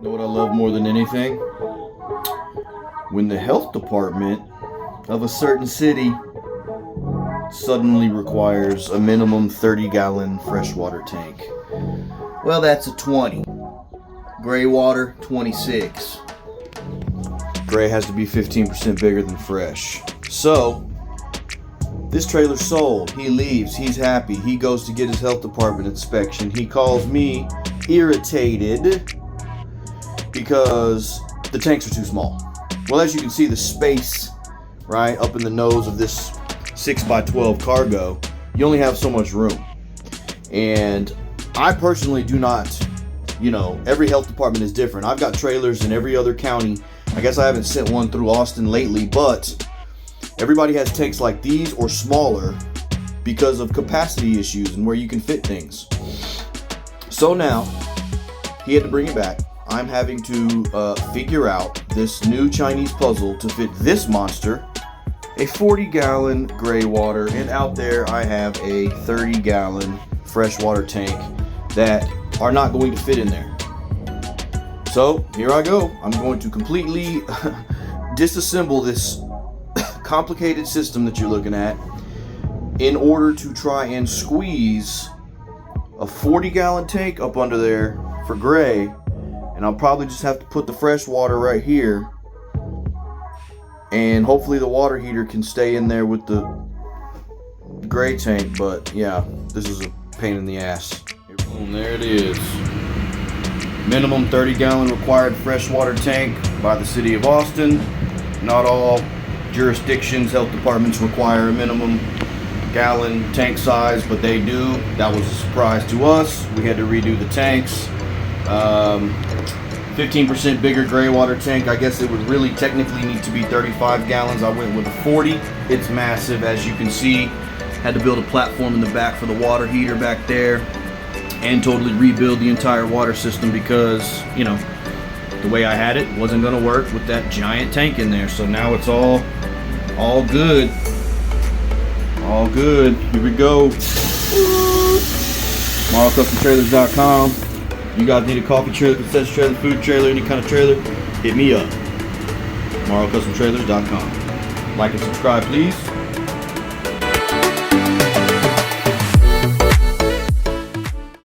Know what I love more than anything? When the health department of a certain city suddenly requires a minimum 30-gallon freshwater tank. Well, that's a 20. Gray water, 26. Gray has to be 15% bigger than fresh. So, this trailer's sold. He leaves. He's happy. He goes to get his health department inspection. He calls me irritated because the tanks are too small. Well, as you can see, the space, right, up in the nose of this 6x12 cargo, you only have so much room. And I personally do not, every health department is different. I've got trailers in every other county. I guess I haven't sent one through Austin lately, but everybody has tanks like these or smaller because of capacity issues and where you can fit things. So now, he had to bring it back. I'm having to figure out this new Chinese puzzle to fit this monster, a 40-gallon gray water, and out there I have a 30-gallon freshwater tank that are not going to fit in there. So here I go. I'm going to completely disassemble this complicated system that you're looking at in order to try and squeeze a 40-gallon tank up under there for gray. And I'll probably just have to put the fresh water right here. And hopefully the water heater can stay in there with the gray tank. But yeah, this is a pain in the ass. Boom, there it is. Minimum 30-gallon required freshwater tank by the city of Austin. Not all jurisdictions, health departments require a minimum gallon tank size, but they do. That was a surprise to us. We had to redo the tanks. 15% bigger gray water tank. I guess it would really technically need to be 35 gallons. I went with a 40. It's massive, as you can see. Had to build a platform in the back for the water heater back there and totally rebuild the entire water system because, the way I had it wasn't going to work with that giant tank in there. So now it's all good. All good. Here we go. MorrowCustomTrailers.com. You guys need a coffee trailer, concession trailer, food trailer, any kind of trailer, hit me up. MorrowCustomTrailers.com. Like and subscribe, please.